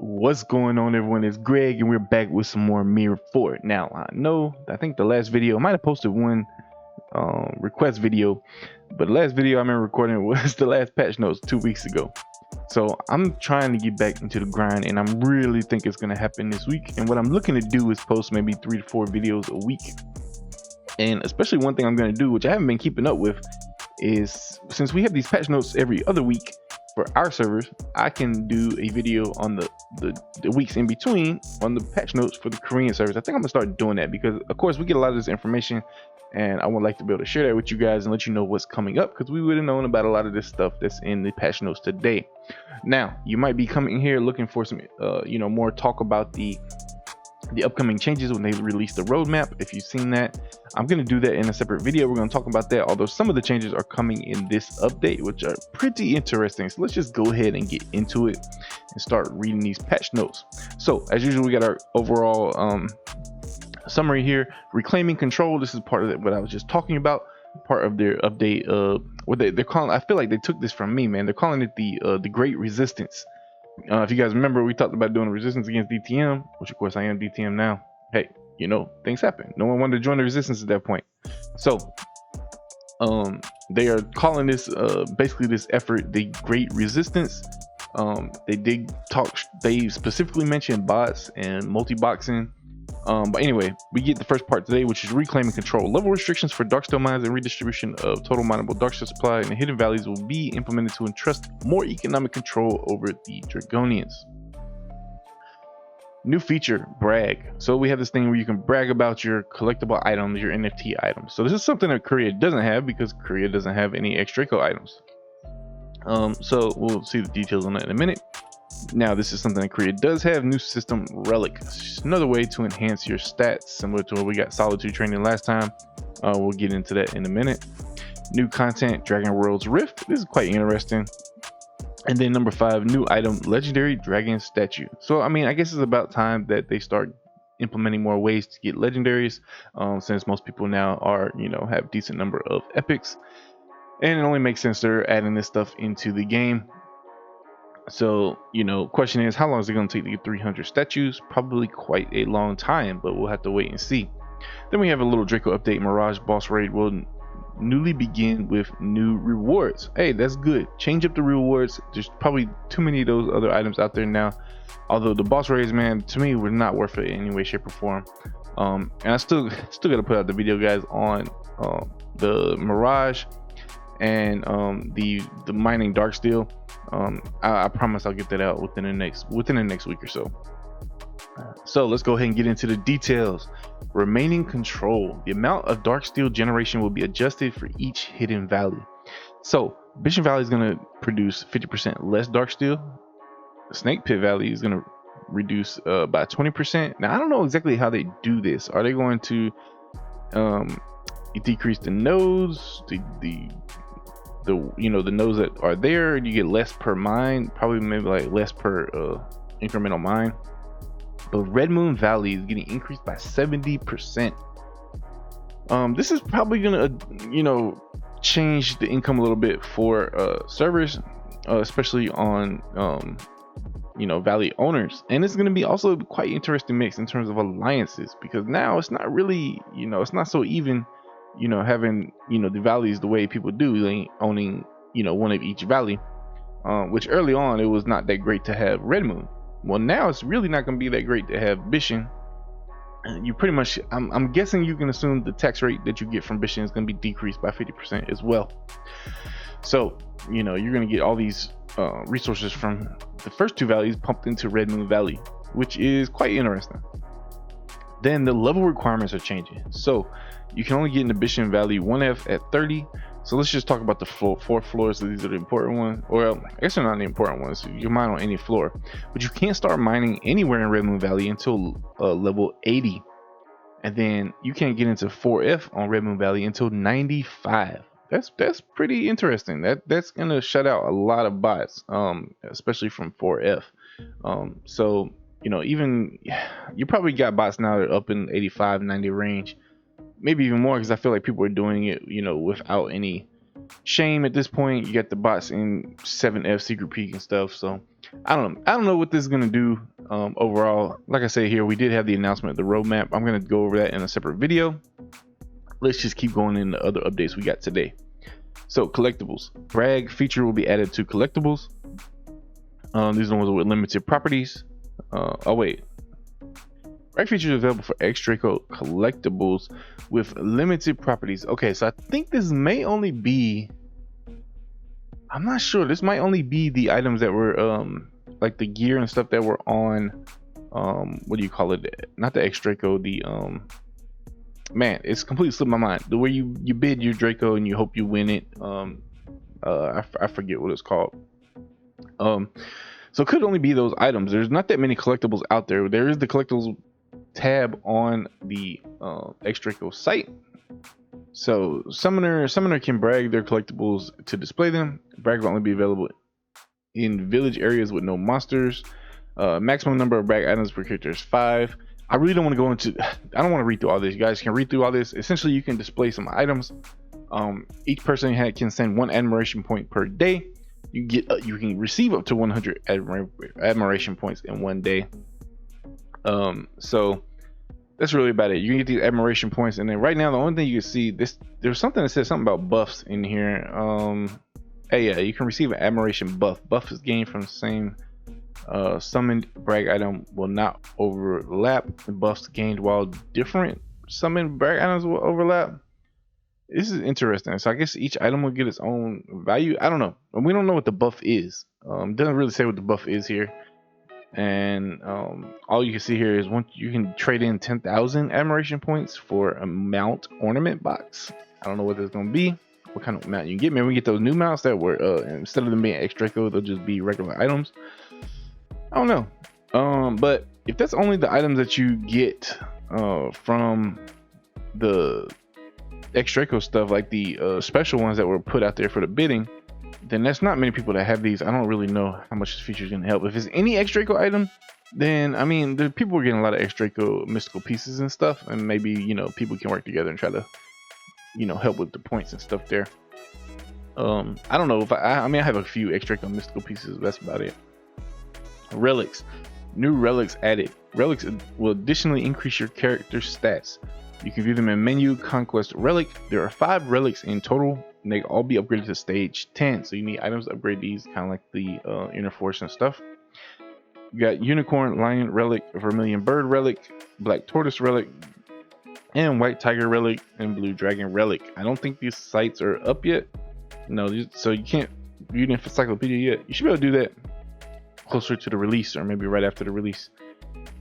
What's going on, everyone? It's Greg, and we're back with some more MIR4. Now, I think the last video, I might have posted one request video, but the last video I remember recording was the last patch notes 2 weeks ago. So I'm trying to get back into the grind, and I'm really think it's going to happen this week. And what I'm looking to do is post maybe 3 to 4 videos a week. And especially one thing I'm going to do, which I haven't been keeping up with, is since we have these patch notes every other week for our servers, I can do a video on the weeks in between on the patch notes for the Korean servers. I think I'm gonna start doing that because of course we get a lot of this information, and I would like to be able to share that with you guys and let you know what's coming up, because we would have known about a lot of this stuff that's in the patch notes today. Now you might be coming here looking for some more talk about the upcoming changes when they release the roadmap. If you've seen that, I'm going to do that in a separate video. We're going to talk about that, although some of the changes are coming in this update, which are pretty interesting. So let's just go ahead and get into it and start reading these patch notes. So as usual, we got our overall summary here. Reclaiming control, this is part of what I was just talking about, part of their update. What they're calling, I feel like they took this from me, man. They're calling it the Great Resistance. If you guys remember, we talked about doing a resistance against DTM, which of course I am DTM now. Hey, things happen. No one wanted to join the resistance at that point. So they are calling this basically this effort the Great Resistance. They specifically mentioned bots and multi-boxing. But anyway, we get the first part today, which is reclaiming control. Level restrictions for Darksteel mines and redistribution of total mineable Darksteel supply in the hidden valleys will be implemented to entrust more economic control over the Dragonians. New feature, brag. So we have this thing where you can brag about your collectible items, your NFT items. So this is something that Korea doesn't have, because Korea doesn't have any X-Draco items. So we'll see the details on that in a minute. Now, this is something that Korea does have. New system, Relic. It's another way to enhance your stats, similar to what we got Solitude training last time. We'll get into that in a minute. New content, Dragon World's Rift. This is quite interesting. And then number 5, new item, Legendary Dragon Statue. So, I guess it's about time that they start implementing more ways to get legendaries, since most people now are, have a decent number of epics. And it only makes sense they're adding this stuff into the game. So, question is, how long is it going to take to get 300 statues? Probably quite a long time, but we'll have to wait and see. Then we have a little Draco update. Mirage boss raid will newly begin with new rewards. Hey, that's good. Change up the rewards. There's probably too many of those other items out there now. Although the boss raids, man, to me, were not worth it in any way, shape, or form. And I still got to put out the video, guys, on the Mirage and the mining Darksteel. I promise I'll get that out within the next week or so. So let's go ahead and get into the details. Remaining control. The amount of Darksteel generation will be adjusted for each hidden valley. So Bishan Valley is going to produce 50% less Darksteel. Snake Pit Valley is going to reduce by 20%. Now I don't know exactly how they do this. Are they going to decrease the nodes, the nodes that are there? You get less per mine, probably maybe like less per incremental mine. But Red Moon Valley is getting increased by 70%. This is probably gonna change the income a little bit for servers, especially on valley owners. And it's gonna be also quite interesting mix in terms of alliances, because now it's not really, it's not so even, having the valleys the way people do, like owning one of each valley, which early on it was not that great to have Red Moon. Well, now it's really not going to be that great to have Bishan. You pretty much, I'm guessing you can assume the tax rate that you get from Bishan is going to be decreased by 50% as well. So you're going to get all these resources from the first 2 valleys pumped into Red Moon Valley, which is quite interesting. Then the level requirements are changing. So you can only get into Bishan Valley 1F at 30. So let's just talk about the 4 floors. So these are the important ones. Well, I guess they're not the important ones. You can mine on any floor, but you can't start mining anywhere in Red Moon Valley until level 80. And then you can't get into 4F on Red Moon Valley until 95. That's pretty interesting. That's gonna shut out a lot of bots, especially from 4F. So even you probably got bots now that are up in 85, 90 range. Maybe even more, because I feel like people are doing it without any shame at this point. You got the bots in 7F Secret Peak and stuff. So I don't know what this is going to do overall. Like I say here, we did have the announcement of the roadmap. I'm going to go over that in a separate video. Let's just keep going in the other updates we got today. So collectibles, brag feature will be added to collectibles. These are the ones with limited properties. Oh wait, brag feature is available for X-Draco collectibles with limited properties. Okay, so I think this may only be, I'm not sure, this might only be the items that were like the gear and stuff that were on what do you call it, not the X-Draco, the man, it's completely slipped my mind. The way you bid your Draco and you hope you win it. I forget what it's called. So it could only be those items. There's not that many collectibles out there. There is the collectibles tab on the X-Draco site. So summoner can brag their collectibles to display them. Brag will only be available in village areas with no monsters. Maximum number of brag items per character is 5. I really don't want to go into, I don't want to read through all this. You guys can read through all this. Essentially, you can display some items. Each person can send 1 admiration point per day. You can receive up to 100 admiration points in 1 day. So that's really about it. You can get these admiration points, and then right now the only thing you can see, there's something that says something about buffs in here. Hey, yeah, you can receive an admiration buff. Buff is gained from the same summoned brag item will not overlap. The buffs gained while different summoned brag items will overlap. This is interesting. So I guess each item will get its own value. I don't know. We don't know what the buff is. Doesn't really say what the buff is here. And all you can see here is once you can trade in 10,000 admiration points for a mount ornament box. I don't know what that's gonna be. What kind of mount you can get. Maybe we get those new mounts that were instead of them being X-Draco, they'll just be regular items. I don't know. But if that's only the items that you get from the X-Draco stuff, like the special ones that were put out there for the bidding, then that's not many people that have these. I don't really know how much this feature is going to help. If it's any X-Draco item, then I mean, the people are getting a lot of X-Draco mystical pieces and stuff, and maybe, you know, people can work together and try to, you know, help with the points and stuff there. I don't know if I mean, I have a few X-Draco mystical pieces. That's about it. Relics, new relics added. Relics will additionally increase your character's stats. You can view them in menu. Conquest relic. There are 5 relics in total, and they all be upgraded to stage 10. So you need items to upgrade these, kind of like the inner force and stuff. You got unicorn lion relic, vermilion bird relic, black tortoise relic, and white tiger relic, and blue dragon relic. I don't think these sites are up yet. No, so you can't view the encyclopedia yet. You should be able to do that closer to the release, or maybe right after the release.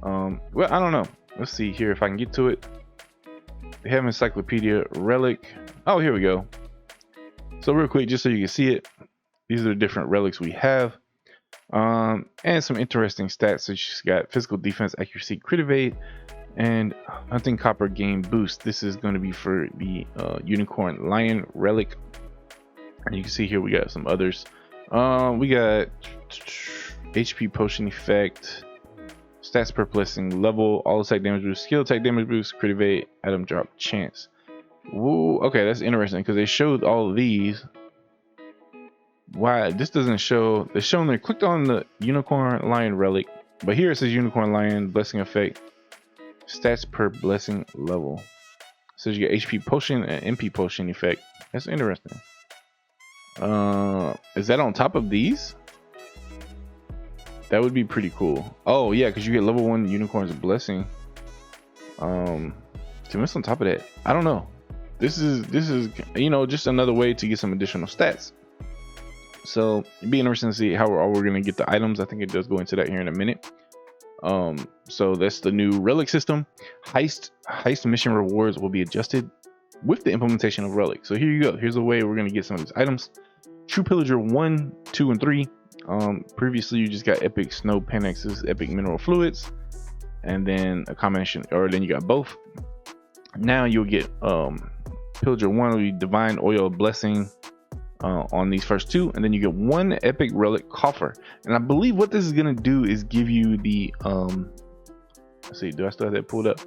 Well, I don't know. Let's see here if I can get to it. They have encyclopedia relic. Oh, here we go. So real quick, just so you can see it, these are the different relics we have, and some interesting stats. So you just got physical defense, accuracy, crit evade, and hunting copper gain boost. This is going to be for the unicorn lion relic, and you can see here we got some others. We got HP potion effect, stats per blessing level, all attack damage boost, skill attack damage boost, crit evade, item drop chance. Whoa, okay, that's interesting because they showed all of these. Why this doesn't show? They're showing they clicked on the unicorn lion relic, but here it says unicorn lion blessing effect, stats per blessing level. So you get HP potion and MP potion effect. That's interesting. Is that on top of these? That would be pretty cool. Oh yeah, because you get level 1 unicorn's blessing. To miss on top of that, I don't know. This is you know, just another way to get some additional stats. So it'd be interesting to see how we're gonna get the items. I think it does go into that here in a minute. So that's the new relic system. Heist mission rewards will be adjusted with the implementation of relic. So here you go. Here's the way we're gonna get some of these items. True Pillager 1, 2, and 3. Previously you just got epic snow panaxes, epic mineral fluids, and then a combination, or then you got both. Now you'll get Pillager 1 will be divine oil blessing on these first 2, and then you get 1 epic relic coffer. And I believe what this is gonna do is give you the let's see, do I still have that pulled up?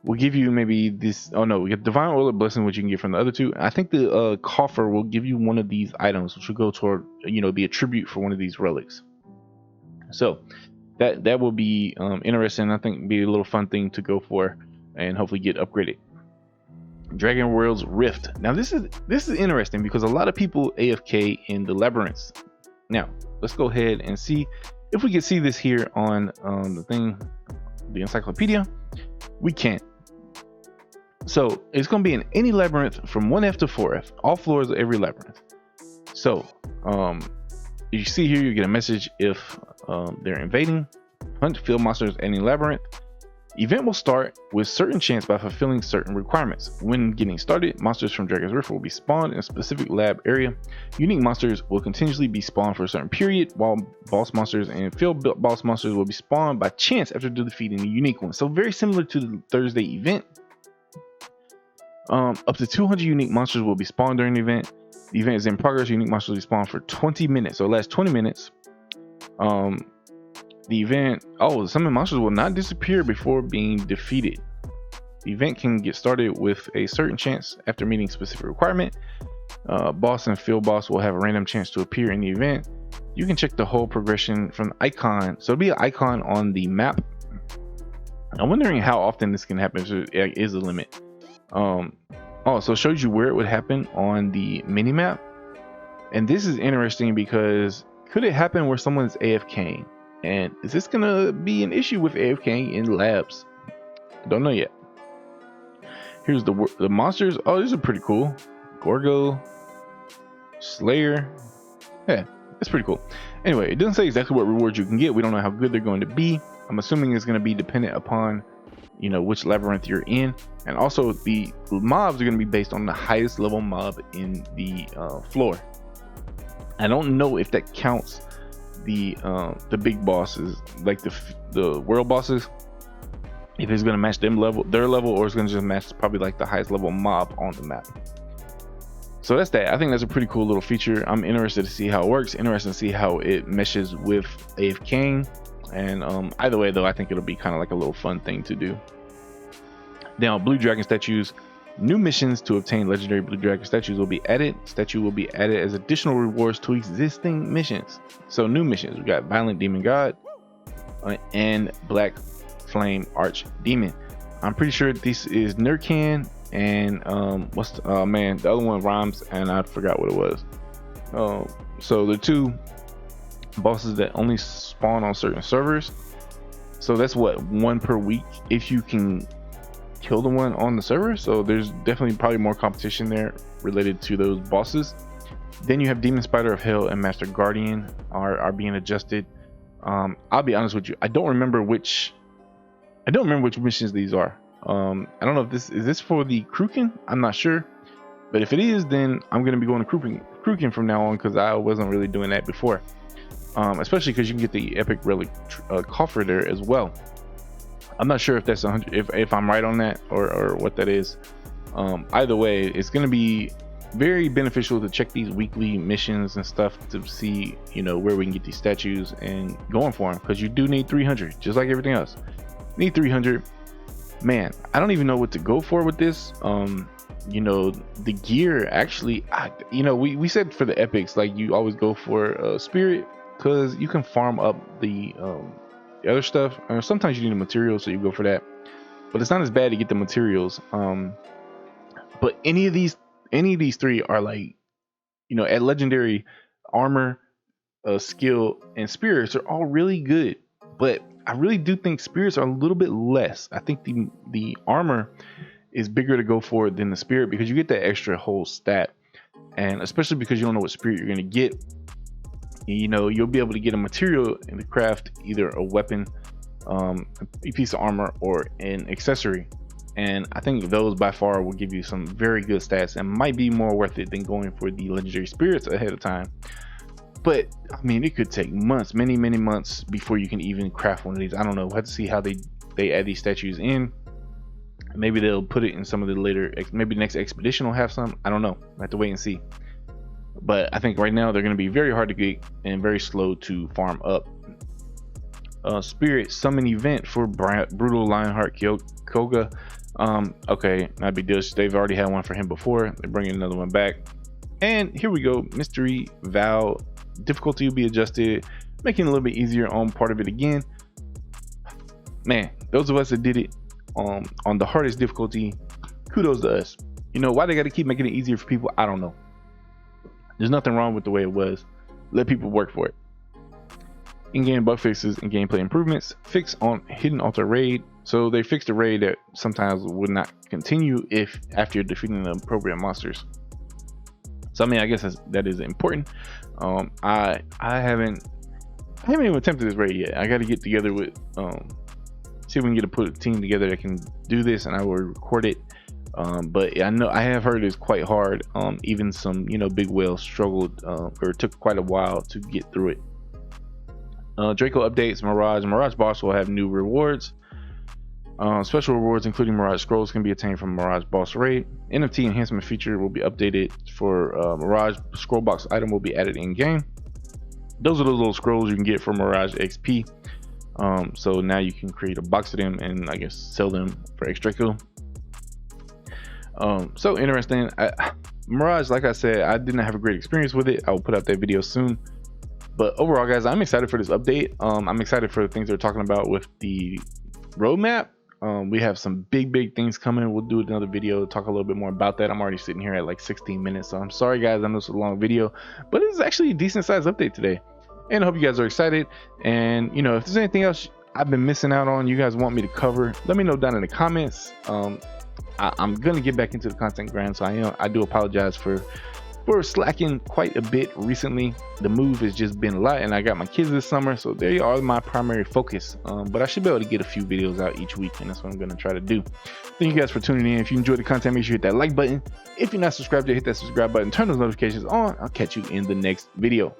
We'll give you maybe this. Oh no, we get divine oil blessing, which you can get from the other 2. I think the coffer will give you one of these items, which will go toward, you know, be a tribute for one of these relics. So that will be interesting. I think be a little fun thing to go for and hopefully get upgraded. Dragon World's Rift. Now this is interesting because a lot of people AFK in the labyrinths. Now let's go ahead and see if we can see this here on the encyclopedia. We can't. So it's going to be in any labyrinth from 1F to 4F, all floors of every labyrinth. So you see here, you get a message if they're invading. Hunt field monsters in any labyrinth. Event will start with certain chance by fulfilling certain requirements. When getting started, monsters from Dragon's Rift will be spawned in a specific lab area. Unique monsters will continuously be spawned for a certain period, while boss monsters and field boss monsters will be spawned by chance after defeating a unique one. So very similar to the Thursday event. Up to 200 unique monsters will be spawned during the event. The event is in progress. Unique monsters will be spawned for 20 minutes. So it lasts 20 minutes. The event, some monsters will not disappear before being defeated. The event can get started with a certain chance after meeting specific requirement. Boss and field boss will have a random chance to appear in the event. You can check the whole progression from the icon. So it'll be an icon on the map. I'm wondering how often this can happen. So it is a limit. So it shows you where it would happen on the mini map. And this is interesting because could it happen where someone's AFKing? And is this gonna be an issue with AFKing in labs? Don't know yet. Here's the monsters. Oh, these are pretty cool. Gorgo, Slayer. Yeah, it's pretty cool. Anyway, it doesn't say exactly what rewards you can get. We don't know how good they're going to be. I'm assuming it's going to be dependent upon, you know, which labyrinth you're in, and also the mobs are going to be based on the highest level mob in the floor. I don't know if that counts the big bosses, like the world bosses, if it's going to match their level, or it's going to just match probably like the highest level mob on the map. So that's that. I think that's a pretty cool little feature. I'm interested to see how it works, interested to see how it meshes with AFKing, and either way though, I think it'll be kind of like a little fun thing to do. Now, blue dragon statues. New missions to obtain legendary blue dragon statues will be added. Statue will be added as additional rewards to existing missions. So new missions, we got Violent Demon God and Black Flame Arch Demon. I'm pretty sure this is Nurkan and the other one rhymes and I forgot what it was. So the two bosses that only spawn on certain servers. So that's what, one per week if you can kill the one on the server. So there's definitely probably more competition there related to those bosses. Then you have Demon Spider of Hell and Master Guardian are being adjusted. I'll be honest with you, I don't remember which missions these are. I don't know if this is for the Kruken. I'm not sure, but if it is, then I'm going to be going to Kruken from now on, because I wasn't really doing that before. Especially because you can get the epic relic coffer there as well. I'm not sure if that's 100, if I'm right on that, or what that is. Either way, it's going to be very beneficial to check these weekly missions and stuff to see, you know, where we can get these statues and going for them, because you do need 300, just like everything else. Need 300. Man, I don't even know what to go for with this. You know, the gear actually, we said for the epics, like, you always go for spirit, because you can farm up the other stuff. Sometimes you need a material, so you go for that, but it's not as bad to get the materials. But any of these three are, like, you know, at legendary, armor, skill, and spirits are all really good, but I really do think spirits are a little bit less. I think the armor is bigger to go for than the spirit, because you get that extra whole stat, and especially because you don't know what spirit you're going to get. You know, you'll be able to get a material and to craft either a weapon, a piece of armor, or an accessory, and I think those by far will give you some very good stats and might be more worth it than going for the legendary spirits ahead of time. But I mean, it could take months, many months, before you can even craft one of these. I don't know. We'll have to see how they add these statues in. Maybe they'll put it in some of the later, maybe the next expedition will have some. I don't know. I have to wait and see. But I think right now they're going to be very hard to get and very slow to farm up. Spirit summon event for Brutal Lionheart Koga. Okay, not big deal. They've already had one for him before. They're bringing another one back. And here we go. Mystery Vow. Difficulty will be adjusted. making it a little bit easier on part of it again. Man, those of us that did it on the hardest difficulty, kudos to us. You know, why they got to keep making it easier for people, I don't know. There's nothing wrong with the way it was. Let people work for it. In-game bug fixes and gameplay improvements. Fix on hidden altar raid. So they fixed a raid that sometimes would not continue if after defeating the appropriate monsters. So I mean, I guess that is important. I haven't even attempted this raid yet. I got to get together with see if we can get a team together that can do this, and I will record it. But I know I have heard it's quite hard. Even some big whales struggled or took quite a while to get through it. Draco updates. Mirage boss will have new rewards. Special rewards including Mirage scrolls can be attained from Mirage boss raid. NFT enhancement feature will be updated for Mirage scroll box item will be added in game. Those are the little scrolls you can get from Mirage XP. So now you can create a box of them and I guess sell them for extra Draco. So interesting. Mirage, like I said, I didn't have a great experience with it. I will put out that video soon. But overall, guys, I'm excited for this update. I'm excited for the things they're talking about with the roadmap. We have some big things coming. We'll do another video to talk a little bit more about that. I'm already sitting here at like 16 minutes, so I'm sorry guys, I know it's a long video, but it's actually a decent sized update today, and I hope you guys are excited. And if there's anything else I've been missing out on, you guys want me to cover, let me know down in the comments. I'm gonna get back into the content grind, so I do apologize for slacking quite a bit recently. The move has just been a lot, and I got my kids this summer, so they are my primary focus. But I should be able to get a few videos out each week, and that's what I'm going to try to do. Thank you guys for tuning in. If you enjoyed the content, make sure you hit that like button. If you're not subscribed yet, hit that subscribe button, turn those notifications on. I'll catch you in the next video.